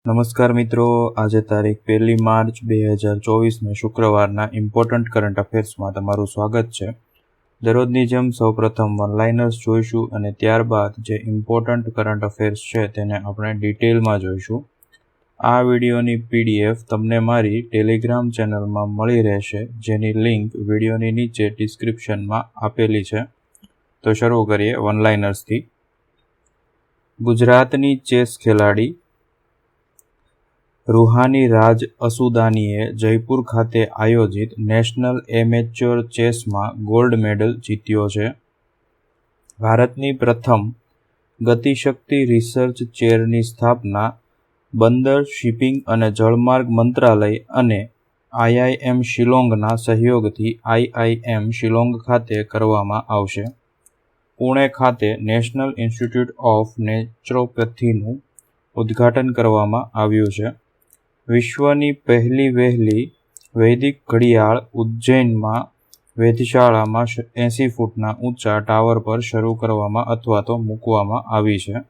નમસ્કાર મિત્રો, આજે તારીખ 1 માર્ચ 2024 શુક્રવારના ઇમ્પોર્ટન્ટ કરંટ અફેર્સમાં તમારું સ્વાગત છે. દરરોજની જેમ સૌપ્રથમ વનલાઇનર્સ જોઈશું અને ત્યારબાદ જે ઇમ્પોર્ટન્ટ કરંટ અફેર્સ છે તેને આપણે ડિટેલમાં જોઈશું. આ વિડીયોની PDF તમને મારી ટેલિગ્રામ ચેનલમાં મળી રહેશે, જેની લિંક વિડીયોની નીચે ડિસ્ક્રિપ્શનમાં આપેલી છે. તો શરૂ કરીએ વનલાઇનર્સથી. ગુજરાતની ચેસ ખેલાડી રૂહાની રાજ અસુદાનીએ જયપુર ખાતે આયોજિત નેશનલ એમેચ્યોર ચેસમાં ગોલ્ડ મેડલ જીત્યો છે. ભારતની પ્રથમ ગતિશક્તિ રિસર્ચ ચેરની સ્થાપના બંદર, શિપિંગ અને જળમાર્ગ મંત્રાલય અને IIM શિલોંગના સહયોગથી IIM શિલોંગ ખાતે કરવામાં આવશે. પુણે ખાતે નેશનલ ઇન્સ્ટિટ્યૂટ ઓફ નેચરોપેથીનું ઉદ્ઘાટન કરવામાં આવ્યું છે. વિશ્વની પહેલી વહેલી વૈદિક ઘડિયાળ ઉજ્જૈનમાં વેધશાળામાં 80 ફૂટના ઊંચા ટાવર પર શરૂ કરવામાં અથવા તો મૂકવામાં આવી છે.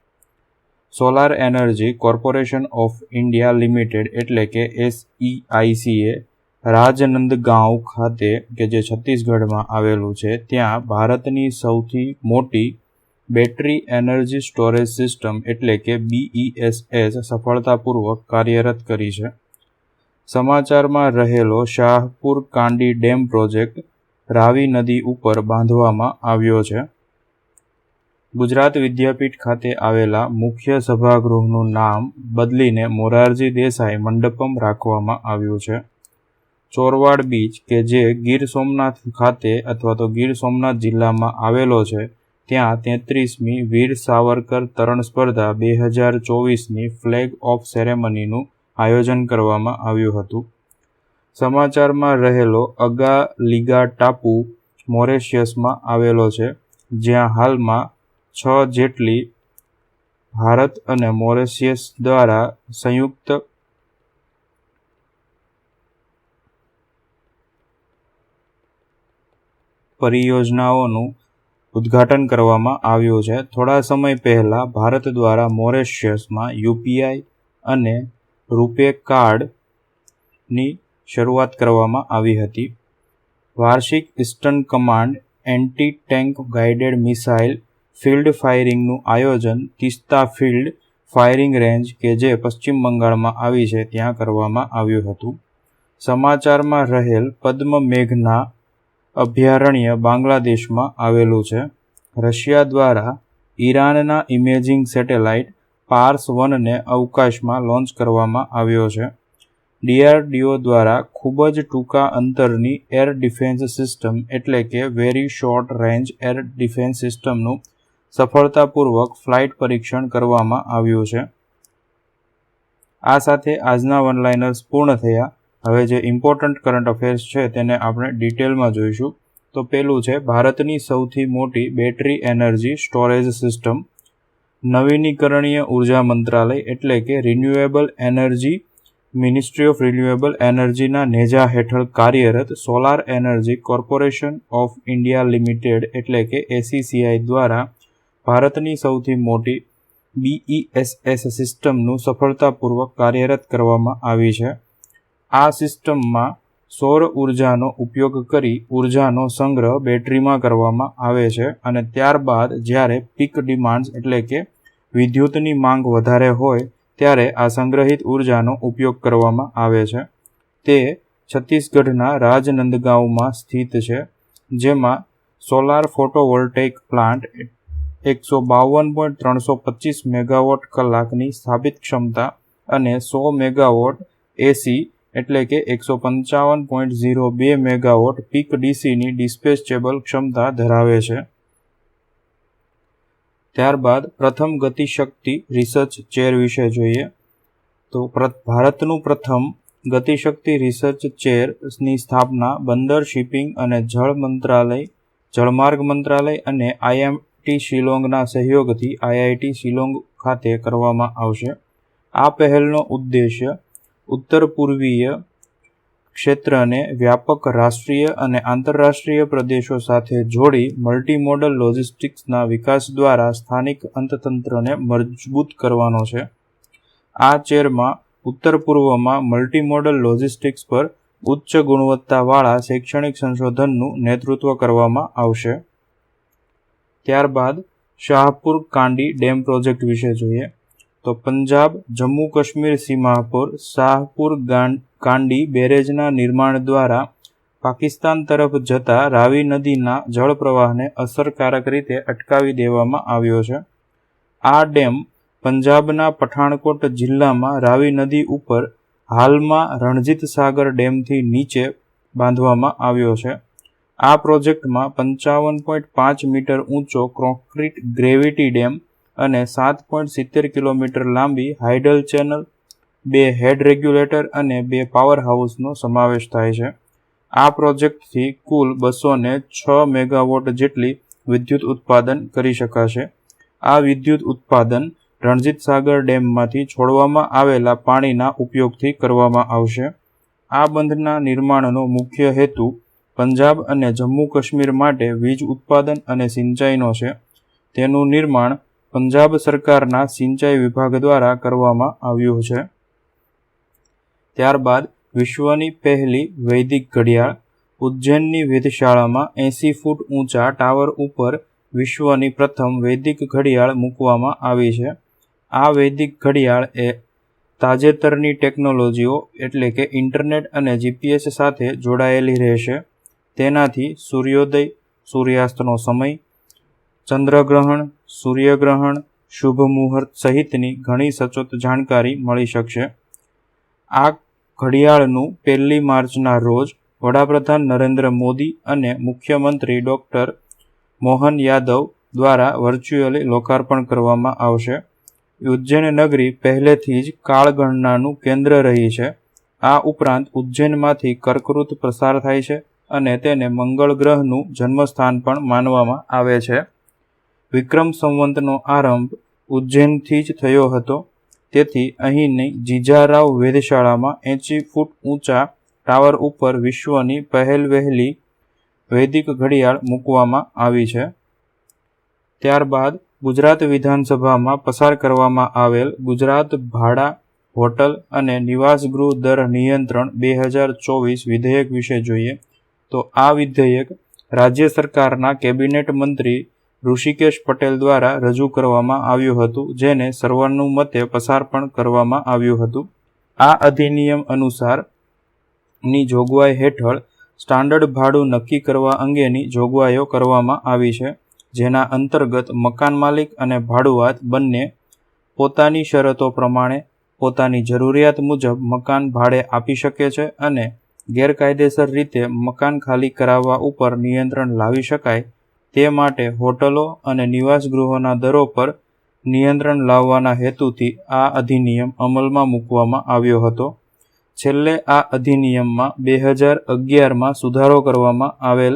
Solar energy corporation of India limited એટલે કે SEICએ રાજનંદગાંવ ખાતે કે જે છત્તીસગઢમાં આવેલું છે ત્યાં ભારતની સૌથી મોટી બેટરી એનર્જી સ્ટોરેજ સિસ્ટમ એટલે કે BESS સફળતાપૂર્વક કાર્યરત કરી છે. સમાચારમાં રહેલો શાહપુર કાંડી ડેમ પ્રોજેક્ટ રાવી નદી ઉપર બાંધવામાં આવ્યો છે. ગુજરાત વિદ્યાપીઠ ખાતે આવેલા મુખ્ય સભાગૃહનું નામ બદલીને મોરારજી દેસાઈ મંડપમ રાખવામાં આવ્યું છે. ચોરવાડ બીચ કે જે ગીર સોમનાથ ખાતે અથવા તો ગીર સોમનાથ જિલ્લામાં આવેલો છે ત્યાં 33મી વીર સાવરકર તરણ સ્પર્ધા 2024ની ફ્લેગ ઓફ સેરેમનીનું આયોજન કરવામાં આવ્યું હતું. સમાચારમાં રહેલો અગાલિગા ટાપુ મોરેશિયસમાં આવેલો છે, જ્યાં હાલમાં 6 જેટલી ભારત અને મોરેશિયસ દ્વારા સંયુક્ત પરિયોજનાઓનું ઉદ્ઘાટન કરવામાં આવ્યું છે. થોડા સમય પહેલા ભારત દ્વારા મોરેશિયસમાં UPI અને રૂપે કાર્ડની શરૂઆત કરવામાં આવી હતી. વાર્ષિક eastern command anti tank guided missile field ફાયરિંગનું આયોજન તીસ્તા ફિલ્ડ ફાયરિંગ રેન્જ કે જે પશ્ચિમ બંગાળમાં આવી છે ત્યાં કરવામાં આવ્યું હતું. સમાચારમાં રહેલ પદ્મ મેઘના અભયારણ્ય બાંગ્લાદેશમાં આવેલું છે. રશિયા દ્વારા ઈરાનના ઇમેજિંગ સેટેલાઇટ પાર્સ-1ને અવકાશમાં લોન્ચ કરવામાં આવ્યો છે. DRDO દ્વારા ખૂબ જ ટૂંકા અંતરની એર ડિફેન્સ સિસ્ટમ એટલે કે very short range air defence સિસ્ટમનું સફળતાપૂર્વક ફ્લાઇટ પરીક્ષણ કરવામાં આવ્યું છે. આ સાથે આજના વનલાઇનર્સ પૂર્ણ થયા. હવે જે ઇમ્પોર્ટન્ટ કરંટ અફેર્સ છે તેને આપણે ડિટેલમાં જોઈશું. તો પેલું છે ભારતની સૌથી મોટી બેટરી એનર્જી સ્ટોરેજ સિસ્ટમ. નવીનીકરણીય ઉર્જા મંત્રાલય એટલે કે renewable energy ministry of renewable એનર્જીના નેજા હેઠળ કાર્યરત solar energy corporation of India limited એટલે કે SECI દ્વારા ભારતની સૌથી મોટી BESS સિસ્ટમનું સફળતાપૂર્વક કાર્યરત કરવામાં આવી છે. આ સિસ્ટમમાં સૌર ઉર્જાનો ઉપયોગ કરી ઉર્જાનો સંગ્રહ બેટરીમાં કરવામાં આવે છે અને ત્યારબાદ જ્યારે પીક ડિમાન્ડ્સ એટલે કે વિદ્યુતની માંગ વધારે હોય ત્યારે આ સંગ્રહિત ઉર્જાનો ઉપયોગ કરવામાં આવે છે. તે છત્તીસગઢના રાજનંદગાંવમાં સ્થિત છે, જેમાં સોલાર ફોટોવોલ્ટેઇક પ્લાન્ટ 152.325 મેગાવોટ કલાકની સ્થાપિત ક્ષમતા અને 100 મેગાવોટ AC એટલે કે 155.02 મેગાવોટ પીક DCની ડિસ્પેચેબલ ક્ષમતા ધરાવે છે. ત્યારબાદ પ્રથમ ગતિશક્તિ રિસર્ચ ચેર વિશે જોઈએ. તો ભારતનું પ્રથમ ગતિશક્તિ રિસર્ચ ચેરની સ્થાપના બંદર, શિપિંગ અને જળમાર્ગ મંત્રાલય અને IIT શિલોંગના સહયોગથી IIT શિલોંગ ખાતે કરવામાં આવશે. આ પહેલનો ઉદ્દેશ્ય ઉત્તર પૂર્વીય ક્ષેત્રને વ્યાપક રાષ્ટ્રીય અને આંતરરાષ્ટ્રીય પ્રદેશો સાથે જોડી મલ્ટીમોડલ લોજિસ્ટિક્સના વિકાસ દ્વારા સ્થાનિક અર્થતંત્રને મજબૂત કરવાનો છે. આ ચેરમાં ઉત્તર પૂર્વમાં મલ્ટીમોડલ લોજિસ્ટિક્સ પર ઉચ્ચ ગુણવત્તાવાળા શૈક્ષણિક સંશોધનનું નેતૃત્વ કરવામાં આવશે. ત્યારબાદ શાહપુર કાંડી ડેમ પ્રોજેક્ટ વિશે જોઈએ તો પંજાબ જમ્મુ કાશ્મીર સીમા પર શાહપુર કાંડી બેરેજના નિર્માણ દ્વારા પાકિસ્તાન તરફ જતા રાવી નદીના જળ પ્રવાહને અસરકારક રીતે અટકાવી દેવામાં આવ્યો છે. આ ડેમ પંજાબના પઠાણકોટ જિલ્લામાં રાવી નદી ઉપર હાલમાં રણજીત સાગર ડેમથી નીચે બાંધવામાં આવ્યો છે. આ પ્રોજેક્ટમાં 55.5 મીટર ઊંચો કોન્ક્રીટ ગ્રેવિટી ડેમ અને 7.70 કિલોમીટર લાંબી હાઇડલ ચેનલ, 2 હેડ રેગ્યુલેટર અને 2 પાવર હાઉસનો સમાવેશ થાય છે. આ પ્રોજેક્ટથી કુલ 206 મેગાવોટ જેટલી વિદ્યુત ઉત્પાદન કરી શકાશે. આ વિદ્યુત ઉત્પાદન રણજીત સાગર ડેમમાંથી છોડવામાં આવેલા પાણીના ઉપયોગથી કરવામાં આવશે. આ બંધના નિર્માણનો મુખ્ય હેતુ પંજાબ અને જમ્મુ કાશ્મીર માટે વીજ ઉત્પાદન અને સિંચાઈનો છે. તેનું નિર્માણ પંજાબ સરકારના સિંચાઈ વિભાગ દ્વારા કરવામાં આવ્યું છે. ત્યારબાદ વિશ્વની પહેલી વૈદિક ઘડિયાળ ઉજ્જૈનની વેધશાળામાં 80 ફૂટ ઊંચા ટાવર ઉપર વિશ્વની પ્રથમ વૈદિક ઘડિયાળ મૂકવામાં આવી છે. આ વૈદિક ઘડિયાળ એ તાજેતરની ટેકનોલોજીઓ એટલે કે ઇન્ટરનેટ અને જીપીએસ સાથે જોડાયેલી રહેશે. તેનાથી સૂર્યોદય, સૂર્યાસ્તનો સમય, ચંદ્રગ્રહણ, સૂર્યગ્રહણ, શુભ મુહૂર્ત સહિતની ઘણી સચોટ જાણકારી મળી શકશે. આ ઘડિયાળનું 1 માર્ચના રોજ વડાપ્રધાન નરેન્દ્ર મોદી અને મુખ્યમંત્રી ડૉક્ટર મોહન યાદવ દ્વારા વર્ચ્યુઅલી લોકાર્પણ કરવામાં આવશે. ઉજ્જૈન નગરી પહેલેથી જ કાળગણનાનું કેન્દ્ર રહી છે. આ ઉપરાંત ઉજ્જૈનમાંથી કર્કવૃત પસાર થાય છે અને તેને મંગળ ગ્રહનું જન્મસ્થાન પણ માનવામાં આવે છે. વિક્રમ સંવતનો આરંભ ઉજ્જૈનથી જ થયો હતો. તેથી અહીંની જીજારાવ વેધશાળામાં 80 ફૂટ ઊંચા ટાવર ઉપર વિશ્વની વહેલી વૈદિક ઘડિયાળ મૂકવામાં આવી છે. ત્યારબાદ ગુજરાત વિધાનસભામાં પસાર કરવામાં આવેલ ગુજરાત ભાડા, હોટલ અને નિવાસગૃહ દર નિયંત્રણ 2024 વિધેયક વિશે જોઈએ તો આ વિધેયક રાજ્ય સરકારના કેબિનેટ મંત્રી ઋષિકેશ પટેલ દ્વારા રજૂ કરવામાં આવ્યું હતું, જેને સર્વાનુમતે પસાર પણ કરવામાં આવ્યું હતું. આ અધિનિયમ અનુસારની જોગવાઈ હેઠળ સ્ટાન્ડર્ડ ભાડું નક્કી કરવા અંગેની જોગવાઈઓ કરવામાં આવી છે, જેના અંતર્ગત મકાન માલિક અને ભાડુઆત બંને પોતાની શરતો પ્રમાણે પોતાની જરૂરિયાત મુજબ મકાન ભાડે આપી શકે છે અને ગેરકાયદેસર રીતે મકાન ખાલી કરાવવા ઉપર નિયંત્રણ લાવી શકાય તે માટે હોટલો અને નિવાસગૃહોના દરો પર નિયંત્રણ લાવવાના હેતુથી આ અધિનિયમ અમલમાં મૂકવામાં આવ્યો હતો. છેલ્લે આ અધિનિયમમાં 2011માં સુધારો કરવામાં આવેલ,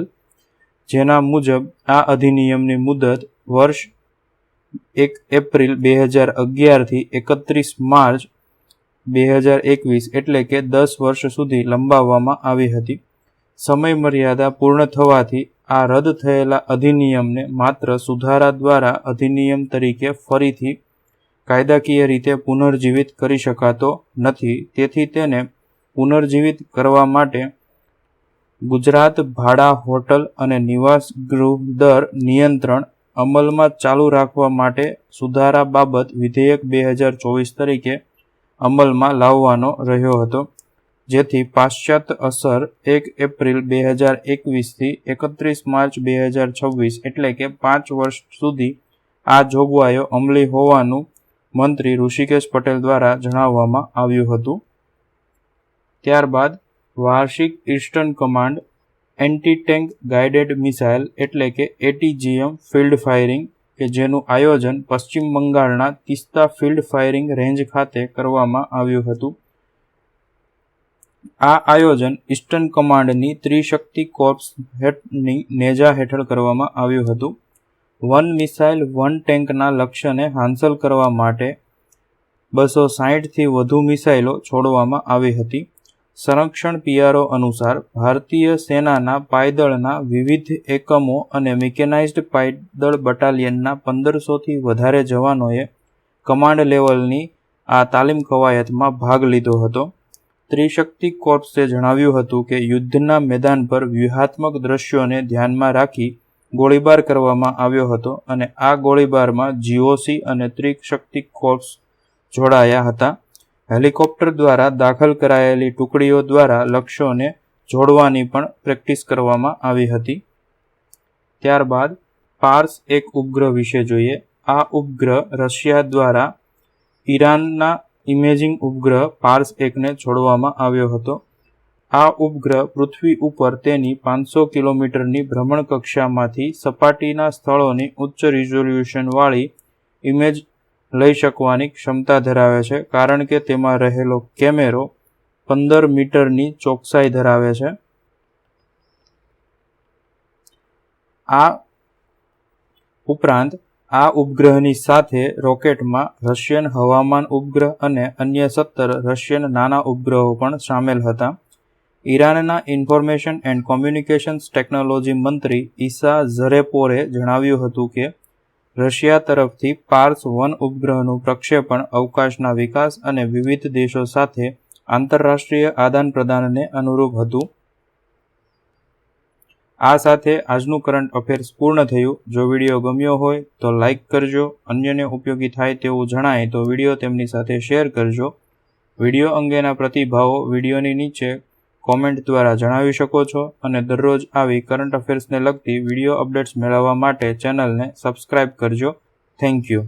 જેના મુજબ આ અધિનિયમની મુદત વર્ષ 1 એપ્રિલ 2011થી 31 માર્ચ 2021 એટલે કે 10 વર્ષ સુધી લંબાવવામાં આવી હતી. સમય મર્યાદા પૂર્ણ થવાથી આ રદ થયેલા અધિનિયમને માત્ર સુધારા દ્વારા અધિનિયમ તરીકે ફરીથી કાયદાકીય રીતે પુનર્જીવિત કરી શકાતો નથી. તેથી તેને પુનર્જીવિત કરવા માટે ગુજરાત ભાડા, હોટલ અને નિવાસગૃહ દર નિયંત્રણ અમલમાં ચાલુ રાખવા માટે સુધારા બાબત વિધેયક 2024 તરીકે અમલમાં લાવવાનો રહ્યો હતો, જેથી પાશ્ચાત્ય અસર 1 એપ્રિલ 2021થી 31 માર્ચ 2026 એટલે કે 5 વર્ષ સુધી આ જોગવાઈઓ અમલી હોવાનું મંત્રી ઋષિકેશ પટેલ દ્વારા જણાવવામાં આવ્યું હતું. ત્યારબાદ વાર્ષિક eastern command anti tank guided missile એટલે કે ATGM ફિલ્ડ ફાયરિંગ કે જેનું આયોજન પશ્ચિમ બંગાળના તિસ્તા ફિલ્ડ ફાયરિંગ રેન્જ ખાતે કરવામાં આવ્યું હતું. આ આયોજન ઈસ્ટર્ન કમાન્ડની ત્રિશક્તિ કોર્પ્સની નેજા હેઠળ કરવામાં આવ્યું હતું. 1 મિસાઇલ 1 ટેન્કના લક્ષ્યને હાંસલ કરવા માટે 260થી વધુ મિસાઇલો છોડવામાં આવી હતી. સંરક્ષણ PRO અનુસાર ભારતીય સેનાના પાયદળના વિવિધ એકમો અને મિકેનાઇઝ્ડ પાયદળ બટાલિયનના 1500થી વધારે જવાનોએ કમાન્ડ લેવલની આ તાલીમ કવાયતમાં ભાગ લીધો હતો. ત્રિશક્તિ કોર્પ્સે જણાવ્યું હતું કે યુદ્ધના મેદાન પર વ્યૂહાત્મક દ્રશ્યોને ધ્યાનમાં રાખી ગોળીબાર કરવામાં આવ્યો હતો અને આ ગોળીબારમાં GOC અને ત્રિશક્તિ કોર્પ્સ જોડાયા હતા. હેલિકોપ્ટર દ્વારા દાખલ કરાયેલી ટુકડીઓ દ્વારા લક્ષ્યોને જોડવાની પણ પ્રેક્ટિસ કરવામાં આવી હતી. ત્યારબાદ પાર્સ એક ઉપગ્રહ વિશે જોઈએ. આ ઉપગ્રહ રશિયા દ્વારા ઈરાનના ઇમેજિંગ ઉપગ્રહ પાર્સ 1ને છોડવામાં આવ્યો હતો. આ ઉપગ્રહ પૃથ્વી ઉપર તેની 500 કિલોમીટરની ભ્રમણકક્ષામાંથી સપાટીના સ્થળોની ઉચ્ચ રિઝોલ્યુશન વાળી ઇમેજ લઈ શકવાની ક્ષમતા ધરાવે છે, કારણ કે તેમાં રહેલો કેમેરો 15 મીટરની ચોકસાઈ ધરાવે છે. આ ઉપરાંત આ ઉપગ્રહની સાથે રોકેટમાં રશિયન હવામાન ઉપગ્રહ અને અન્ય 17 રશિયન નાના ઉપગ્રહો પણ સામેલ હતા. ઈરાનના ઇન્ફોર્મેશન એન્ડ કોમ્યુનિકેશન્સ ટેકનોલોજી મંત્રી ઈસા ઝરેપોરે જણાવ્યું હતું કે રશિયા તરફથી પાર્સ 1 ઉપગ્રહનું પ્રક્ષેપણ અવકાશના વિકાસ અને વિવિધ દેશો સાથે આંતરરાષ્ટ્રીય આદાનપ્રદાનને અનુરૂપ હતું. આ સાથે આજનું કરંટ અફેર્સ પૂર્ણ થયું. જો વિડીયો ગમ્યો હોય તો લાઇક કરજો. અન્યને ઉપયોગી થાય તેવું જણાય તો વિડીયો તેમની સાથે શેર કરજો. વિડીયો અંગેના પ્રતિભાવો વિડીયોની નીચે કોમેન્ટ દ્વારા જણાવી શકો છો અને દરરોજ આવી કરંટ અફેર્સને લગતી વિડીયો અપડેટ્સ મેળવવા માટે ચેનલને સબસ્ક્રાઇબ કરજો. Thank you.